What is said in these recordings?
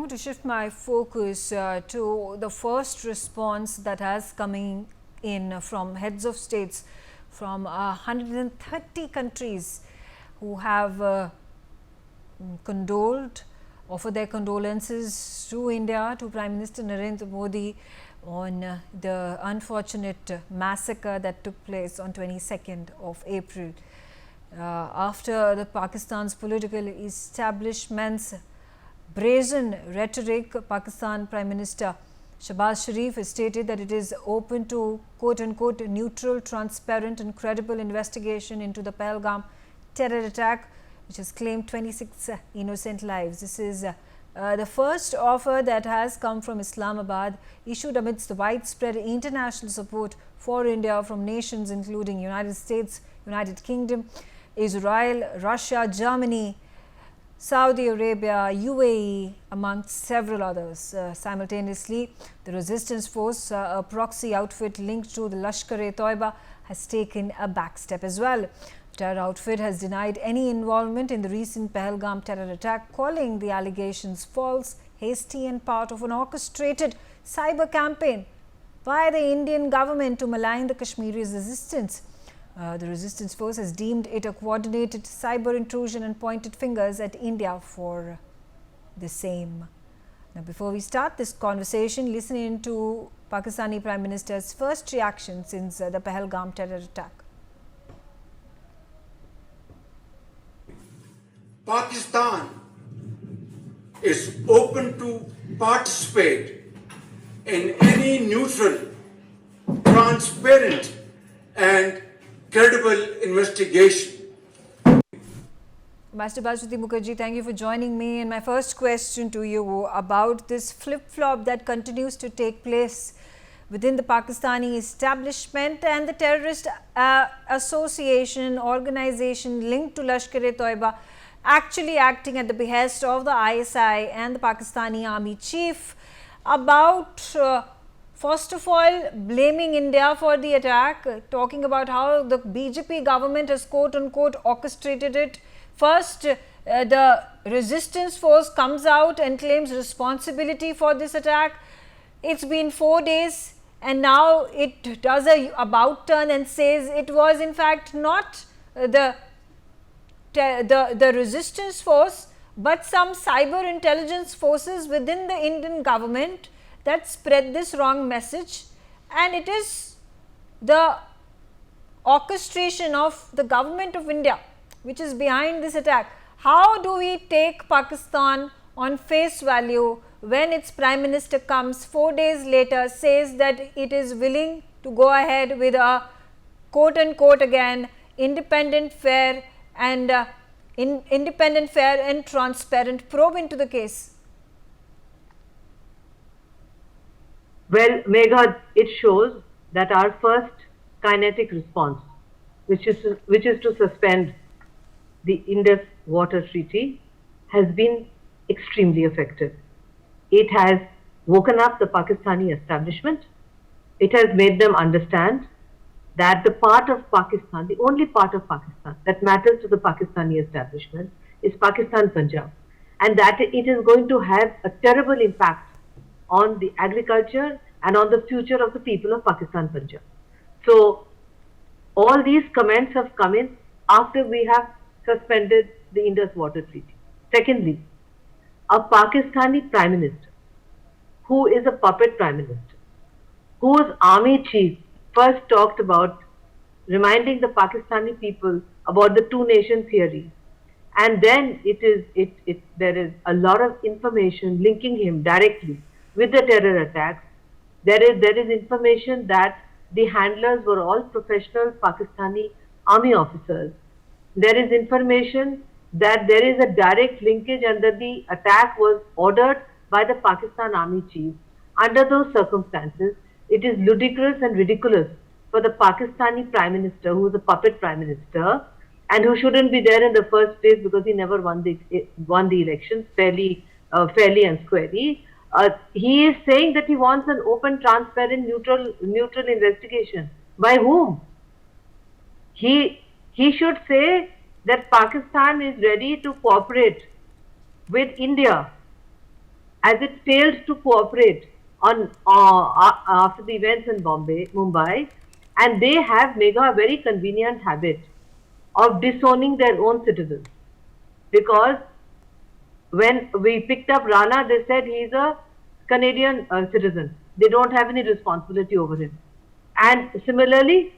want to shift my focus to the first response that has coming in from heads of states from 130 countries who have offered their condolences to India, to Prime Minister Narendra Modi on the unfortunate massacre that took place on 22nd of April. After the Pakistan's political establishment's brazen rhetoric, Pakistan Prime Minister Shehbaz Sharif has stated that it is open to quote-unquote neutral, transparent and credible investigation into the Pahalgam terror attack, which has claimed 26 innocent lives. This is the first offer that has come from Islamabad, issued amidst the widespread international support for India from nations including United States, United Kingdom, Israel, Russia, Germany, Saudi Arabia, UAE, amongst several others. Simultaneously, the resistance force, a proxy outfit linked to the Lashkar-e-Taiba, has taken a backstep as well. The terror outfit has denied any involvement in the recent Pahalgam terror attack, calling the allegations false, hasty and part of an orchestrated cyber campaign by the Indian government to malign the Kashmiri's resistance. The resistance force has deemed it a coordinated cyber intrusion and pointed fingers at India for the same. Now, before we start this conversation, listen in to Pakistani Prime Minister's first reaction since the Pahalgam terror attack. Pakistan is open to participate in any neutral, transparent and credible investigation. Master Basuti Mukherjee, thank you for joining me. And my first question to you about this flip-flop that continues to take place within the Pakistani establishment and the terrorist association, organization linked to Lashkar-e-Taiba actually acting at the behest of the ISI and the Pakistani army chief about first of all, blaming India for the attack, talking about how the BJP government has quote-unquote orchestrated it. First, the resistance force comes out and claims responsibility for this attack. It's been 4 days and now it does a about turn and says it was in fact not the resistance force, but some cyber intelligence forces within the Indian government that spread this wrong message, and it is the orchestration of the government of India which is behind this attack. How do we take Pakistan on face value when its Prime Minister comes 4 days later, says that it is willing to go ahead with a quote unquote again independent, fair and transparent probe into the case? Well, Megha, it shows that our first kinetic response, which is to suspend the Indus Water Treaty, has been extremely effective. It has woken up the Pakistani establishment. It has made them understand that the part of Pakistan, the only part of Pakistan that matters to the Pakistani establishment is Pakistan Punjab, and that it is going to have a terrible impact on the agriculture and on the future of the people of Pakistan Punjab. So all these comments have come in after we have suspended the Indus Water Treaty. Secondly, a Pakistani Prime Minister who is a puppet Prime Minister, whose army chief first talked about reminding the Pakistani people about the two-nation theory, and then there is a lot of information linking him directly with the terror attacks. There is information that the handlers were all professional Pakistani army officers. There is information that there is a direct linkage and that the attack was ordered by the Pakistan army chief. Under those circumstances, it is ludicrous and ridiculous for the Pakistani Prime Minister, who is a puppet Prime Minister and who shouldn't be there in the first place because he never won the elections fairly and squarely. He is saying that he wants an open, transparent, neutral investigation. By whom? He should say that Pakistan is ready to cooperate with India as it failed to cooperate on after the events in Mumbai, and they have Megha a very convenient habit of disowning their own citizens, because when we picked up Rana, they said he's a Canadian citizen. They don't have any responsibility over him. And similarly,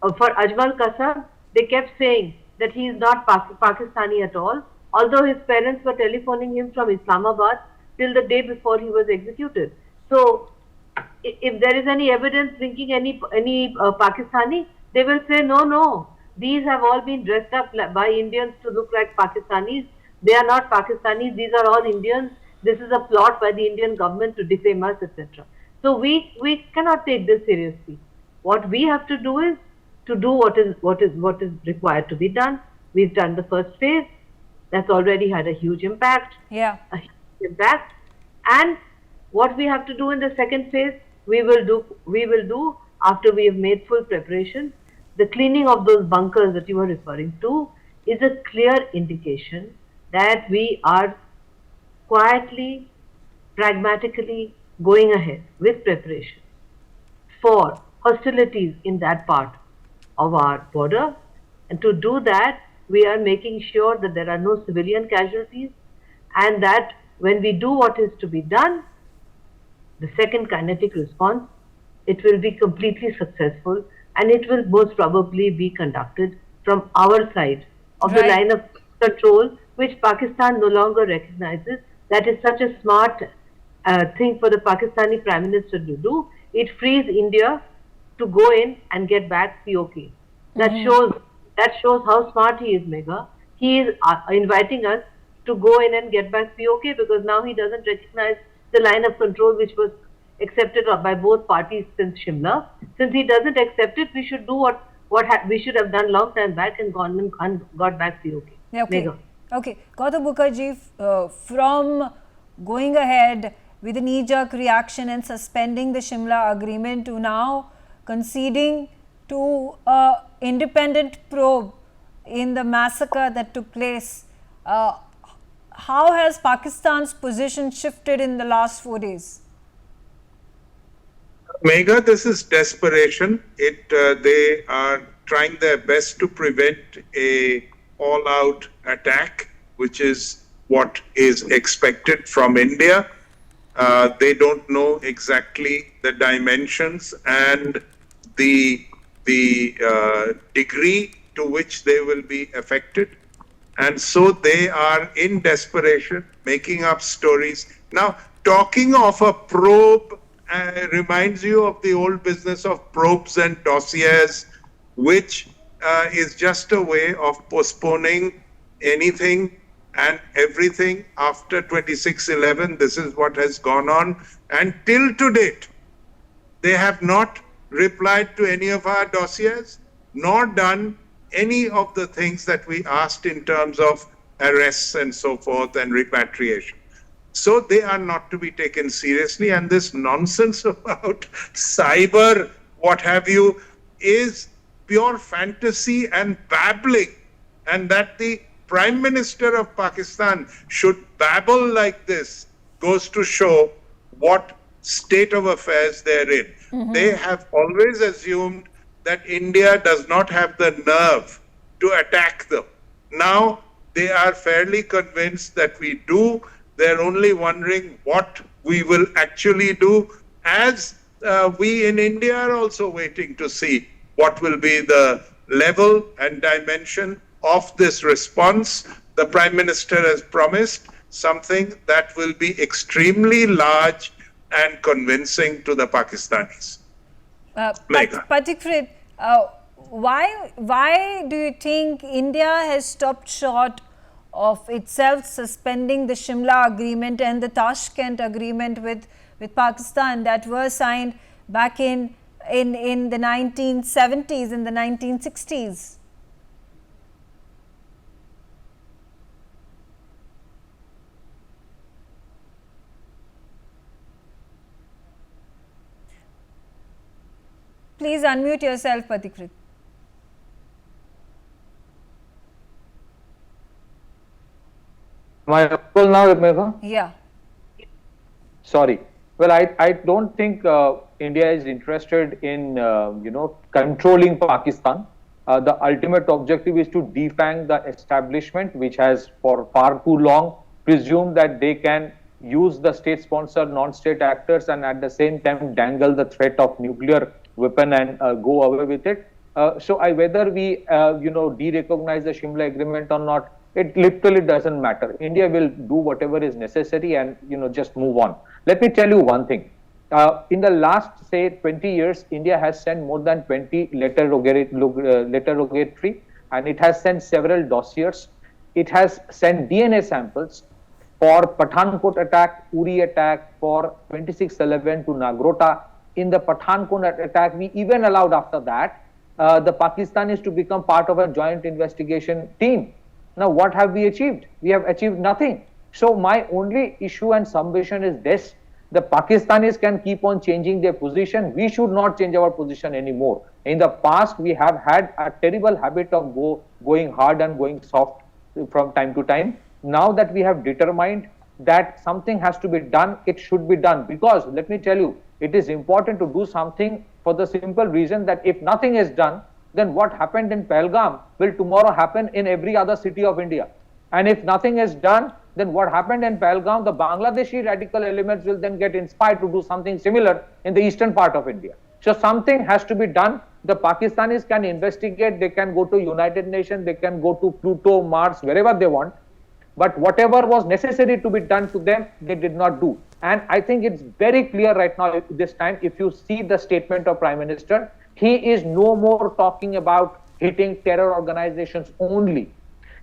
for Ajmal Kasam, they kept saying that he is not Pakistani at all, although his parents were telephoning him from Islamabad till the day before he was executed. So, if there is any evidence linking any Pakistani, they will say no, no. These have all been dressed up by Indians to look like Pakistanis. They are not Pakistanis. These are all Indians. This is a plot by the Indian government to defame us, etc. So we cannot take this seriously. What we have to do is to do what is required to be done. We've done the first phase. That's already had a huge impact. Yeah. A huge impact. And what we have to do in the second phase, we will do after we have made full preparation. The cleaning of those bunkers that you were referring to is a clear indication that we are quietly, pragmatically going ahead with preparation for hostilities in that part of our border. And to do that, we are making sure that there are no civilian casualties, and that when we do what is to be done, the second kinetic response, it will be completely successful, and it will most probably be conducted from our side of the line of control, which Pakistan no longer recognizes. That is such a smart thing for the Pakistani Prime Minister to do. It frees India to go in and get back POK. That shows how smart he is, Megha. He is inviting us to go in and get back POK, because now he doesn't recognize the line of control which was accepted by both parties since Shimla. Since he doesn't accept it, we should do what we should have done long time back and gone and got back POK. Okay. Megha. Okay. Gautam Mukherjee, from going ahead with a knee-jerk reaction and suspending the Shimla agreement to now conceding to an independent probe in the massacre that took place, how has Pakistan's position shifted in the last 4 days? Megha, this is desperation. They are trying their best to prevent a all-out attack, which is what is expected from India. They don't know exactly the dimensions and the degree to which they will be affected. And so they are in desperation, making up stories. Now, talking of a probe reminds you of the old business of probes and dossiers, which is just a way of postponing anything and everything after 26/11. This is what has gone on. And till to date, they have not replied to any of our dossiers, nor done any of the things that we asked in terms of arrests and so forth and repatriation. So they are not to be taken seriously. And this nonsense about cyber, what have you, is pure fantasy and babbling. And that the Prime Minister of Pakistan should babble like this goes to show what state of affairs they're in. They have always assumed that India does not have the nerve to attack them. Now they are fairly convinced that we do. They're only wondering what we will actually do, as we in India are also waiting to see what will be the level and dimension of this response. The Prime Minister has promised something that will be extremely large and convincing to the Pakistanis. Patikrit, why do you think India has stopped short of itself suspending the Shimla agreement and the Tashkent agreement with Pakistan that were signed back in the 1970s, in the 1960s? Please unmute yourself, Patikrit. Am I audible now, Megha? Yeah. Sorry. Well, I don't think India is interested in, controlling Pakistan. The ultimate objective is to defang the establishment, which has for far too long presumed that they can use the state-sponsored non-state actors and at the same time dangle the threat of nuclear weapon and go away with it. Whether we, de-recognize the Shimla Agreement or not, it literally doesn't matter. India will do whatever is necessary and, just move on. Let me tell you one thing. In the last, say, 20 years, India has sent more than 20 letter rogatory, and it has sent several dossiers. It has sent DNA samples for Pathankot attack, Uri attack, for 26/11 to Nagrota. In the Pathankot attack, we even allowed after that the Pakistanis to become part of a joint investigation team. Now, what have we achieved? We have achieved nothing. So my only issue and submission is this: the Pakistanis can keep on changing their position. We should not change our position anymore. In the past, we have had a terrible habit of going hard and going soft from time to time. Now that we have determined that something has to be done, it should be done. Because let me tell you, it is important to do something for the simple reason that if nothing is done, then what happened in Pahalgam will tomorrow happen in every other city of India. And if nothing is done, then what happened in Pahalgam, the Bangladeshi radical elements will then get inspired to do something similar in the eastern part of India. So something has to be done. The Pakistanis can investigate, they can go to United Nations, they can go to Pluto, Mars, wherever they want. But whatever was necessary to be done to them, they did not do. And I think it's very clear right now this time, if you see the statement of Prime Minister, he is no more talking about hitting terror organizations only.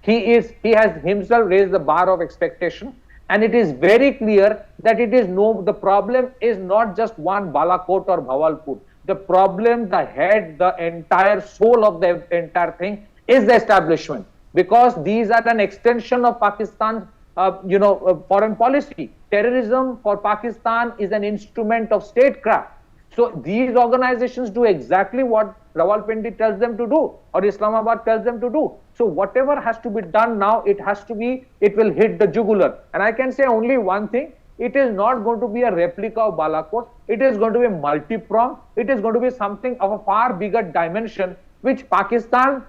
He has himself raised the bar of expectation, and it is very clear that the problem is not just one Balakot or Bhawalpur. The problem, the head, the entire soul of the entire thing is the establishment, because these are an extension of Pakistan's foreign policy. Terrorism for Pakistan is an instrument of statecraft. So these organizations do exactly what Rawalpindi tells them to do or Islamabad tells them to do. So whatever has to be done now, it will hit the jugular. And I can say only one thing: it is not going to be a replica of Balakot. It is going to be multi-pronged. It is going to be something of a far bigger dimension, which Pakistan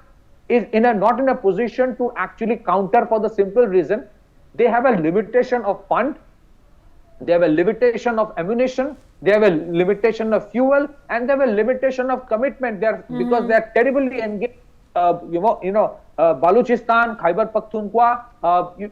is not in a position to actually counter, for the simple reason they have a limitation of fund, they have a limitation of ammunition, they have a limitation of fuel, and they have a limitation of commitment. Because they are terribly engaged, Baluchistan, Khyber Pakhtunkhwa,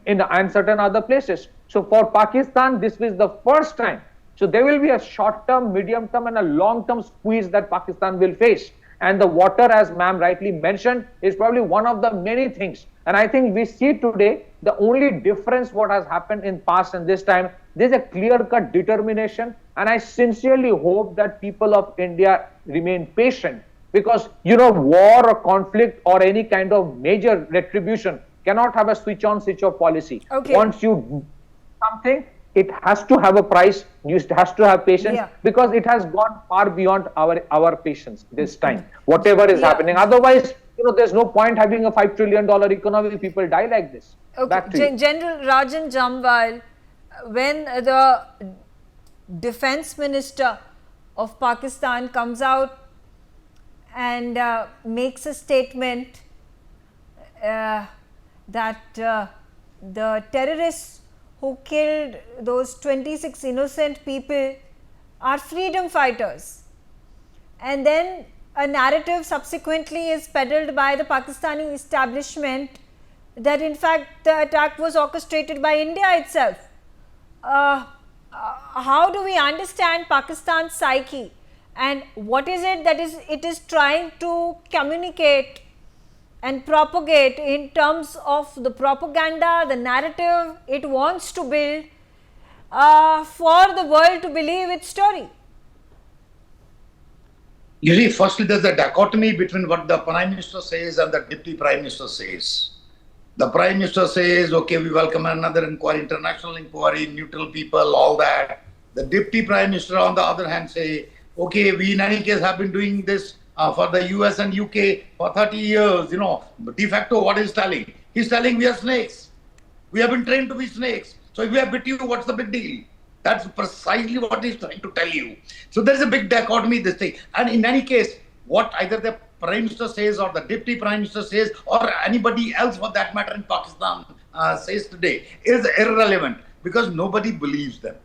and certain other places. So for Pakistan, this is the first time. So there will be a short-term, medium-term, and a long-term squeeze that Pakistan will face. And the water, as ma'am rightly mentioned, is probably one of the many things. And I think we see today the only difference what has happened in past and this time, there's a clear-cut determination. And I sincerely hope that people of India remain patient, because, war or conflict or any kind of major retribution cannot have a switch-on, switch-off policy. Okay. Once you do something, it has to have a price, it has to have patience, because it has gone far beyond our patience this time, whatever is happening. Otherwise, there's no point having a $5 trillion economy. People die like this. Okay. Back to you. General Rajan Jamwal, when the Defense Minister of Pakistan comes out and makes a statement that the terrorists who killed those 26 innocent people are freedom fighters, and then a narrative subsequently is peddled by the Pakistani establishment that in fact the attack was orchestrated by India itself. How do we understand Pakistan's psyche, and what is it that it is trying to communicate and propagate in terms of the propaganda, the narrative it wants to build for the world to believe its story? You see, firstly, there's a dichotomy between what the Prime Minister says and the Deputy Prime Minister says. The Prime Minister says, okay, we welcome another inquiry, international inquiry, neutral people, all that. The Deputy Prime Minister, on the other hand, say, okay, we in any case have been doing this for the US and UK for 30 years, de facto what he's telling? He's telling we are snakes. We have been trained to be snakes. So if we have bit you, what's the big deal? That's precisely what he's trying to tell you. So there is a big dichotomy, this thing. And in any case, what either the Prime Minister says or the Deputy Prime Minister says or anybody else for that matter in Pakistan says today is irrelevant because nobody believes them.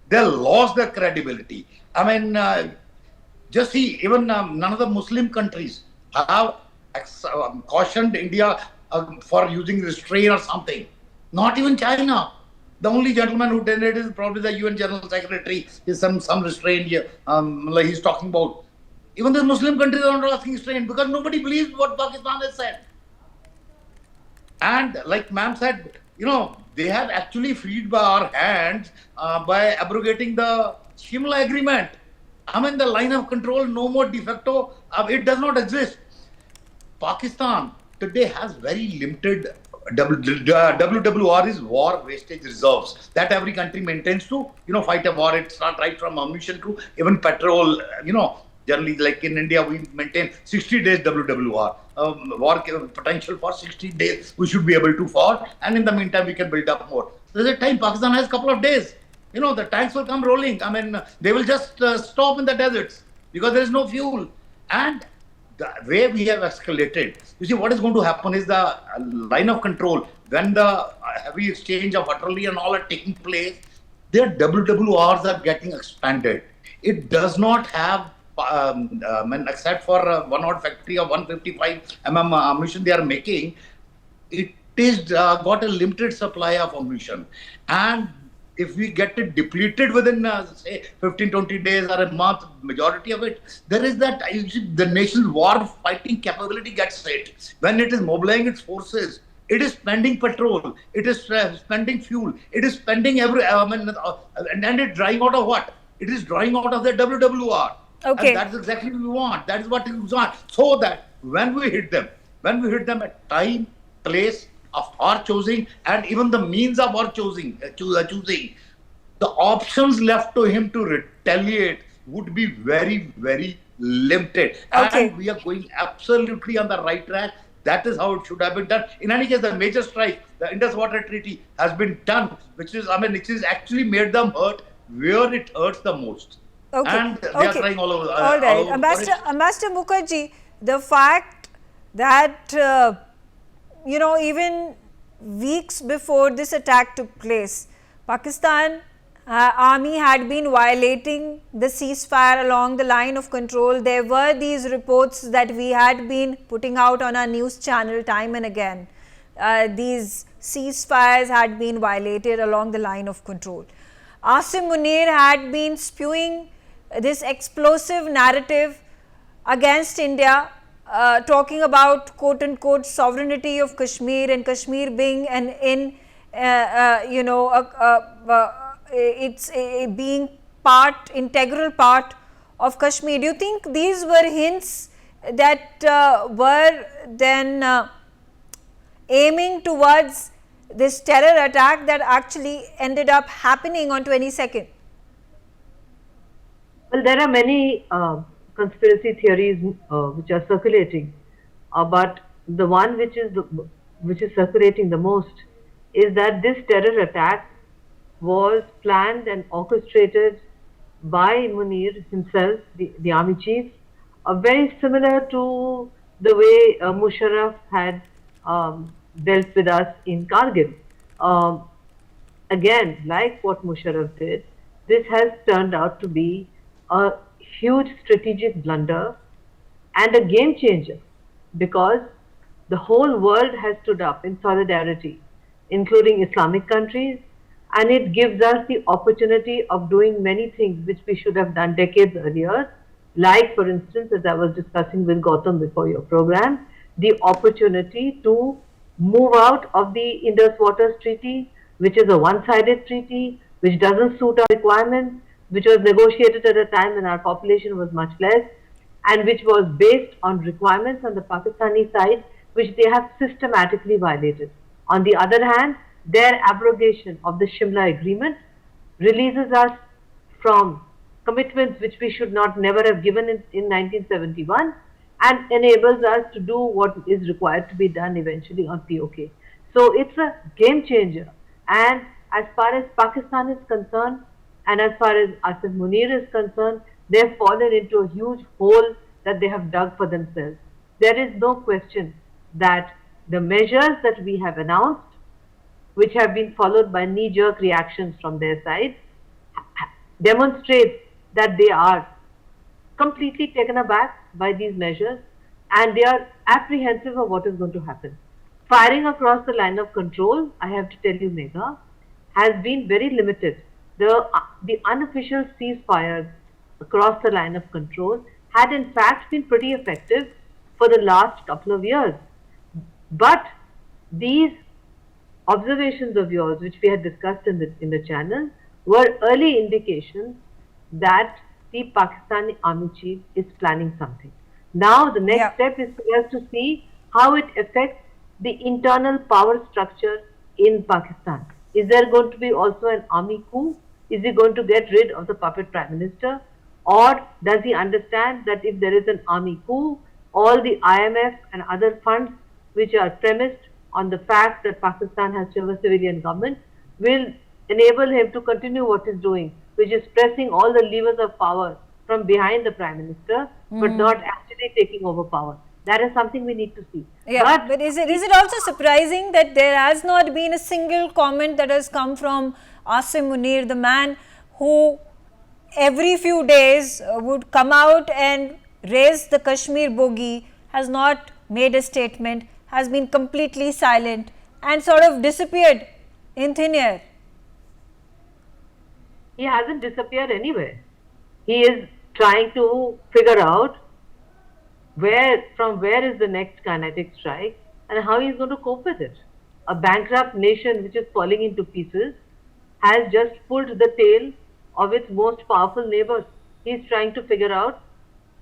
They lost their credibility. I mean, just see, even none of the Muslim countries have cautioned India for using restraint or something. Not even China. The only gentleman who did it is probably the UN General Secretary. Is some restraint here, like he's talking about. Even the Muslim countries are not asking restraint because nobody believes what Pakistan has said. And like ma'am said, they have actually freed by our hands by abrogating the Shimla agreement. I mean, the line of control, no more de facto, it does not exist. Pakistan today has very limited WWR is war wastage reserves that every country maintains to, fight a war. It's not right from ammunition to even petrol, generally like in India, we maintain 60 days WWR. War potential for 60 days, we should be able to fall. And in the meantime, we can build up more. There's a time Pakistan has a couple of days. The tanks will come rolling. I mean, they will just stop in the deserts because there is no fuel. And the way we have escalated, you see, what is going to happen is the line of control, when the heavy exchange of artillery and all are taking place, their WWRs are getting expanded. It does not have, except for one odd factory of 155 ammunition they are making, it is got a limited supply of ammunition. And if we get it depleted within, say, 15, 20 days or a month, majority of it, there is that, the nation's war fighting capability gets hit. When it is mobilizing its forces, it is spending petrol, it is spending fuel, it is spending and it's drawing out of what? It is drawing out of the WWR. Okay. And that's exactly what we want. That is what we want. So that when we hit them at time, place, of our choosing and even the means of our choosing, the options left to him to retaliate would be very, very limited. Okay. And we are going absolutely on the right track. That is how it should have been done. In any case, the major strike, the Indus Water Treaty has been done, which is actually made them hurt where it hurts the most. Okay. And they are trying all over. All right. All over Ambassador Mukherjee, the fact that even weeks before this attack took place, Pakistan army had been violating the ceasefire along the line of control. There were these reports that we had been putting out on our news channel time and again. These ceasefires had been violated along the line of control. Asim Munir had been spewing this explosive narrative against India, talking about quote unquote sovereignty of Kashmir and Kashmir being it's being integral part of Kashmir. Do you think these were hints that were then aiming towards this terror attack that actually ended up happening on 22nd? Well, there are many conspiracy theories which are circulating, but the one which is circulating the most is that this terror attack was planned and orchestrated by Munir himself, the army chief, very similar to the way Musharraf had dealt with us in Kargil. Again, like what Musharraf did, this has turned out to be a huge strategic blunder and a game changer, because the whole world has stood up in solidarity, including Islamic countries, and it gives us the opportunity of doing many things which we should have done decades earlier, like, for instance, as I was discussing with Gautam before your program, the opportunity to move out of the Indus Waters Treaty, which is a one-sided treaty, which doesn't suit our requirements, which was negotiated at a time when our population was much less, and which was based on requirements on the Pakistani side, which they have systematically violated. On the other hand, their abrogation of the Shimla Agreement releases us from commitments which we should never have given in 1971, and enables us to do what is required to be done eventually on POK. So it's a game changer. And as far as Pakistan is concerned, And as far as Asif Munir is concerned, they have fallen into a huge hole that they have dug for themselves. There is no question that the measures that we have announced, which have been followed by knee-jerk reactions from their side, demonstrates that they are completely taken aback by these measures and they are apprehensive of what is going to happen. Firing across the line of control, I have to tell you, Megha, has been very limited. The unofficial ceasefires across the line of control had in fact been pretty effective for the last couple of years. But these observations of yours, which we had discussed in the channel, were early indications that the Pakistani army chief is planning something. Now the next step is for us to see how it affects the internal power structure in Pakistan. Is there going to be also an army coup? Is he going to get rid of the puppet prime minister? Or does he understand that if there is an army coup, all the IMF and other funds which are premised on the fact that Pakistan has a civilian government will enable him to continue what he's doing, which is pressing all the levers of power from behind the Prime Minister, but not actually taking over power. That is something we need to see. Yeah, but is it also surprising that there has not been a single comment that has come from Asim Munir, the man who every few days would come out and raise the Kashmir bogey, has not made a statement, has been completely silent and sort of disappeared in thin air? He hasn't disappeared anywhere. He is trying to figure out from where is the next kinetic strike and how he is going to cope with it. A bankrupt nation which is falling into pieces has just pulled the tail of its most powerful neighbors. He is trying to figure out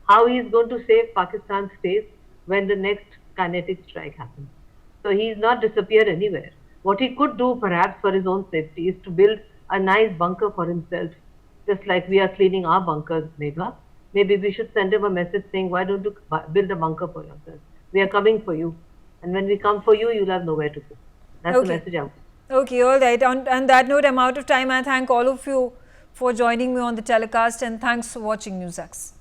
how he is going to save Pakistan's face when the next kinetic strike happens. So he is not disappeared anywhere. What he could do perhaps for his own safety is to build a nice bunker for himself, just like we are cleaning our bunkers, Megha. Maybe we should send him a message saying, why don't you build a bunker for yourself? We are coming for you. And when we come for you, you'll have nowhere to go. That's the message I want. Okay, all right. On that note, I'm out of time. I thank all of you for joining me on the telecast and thanks for watching NewsX.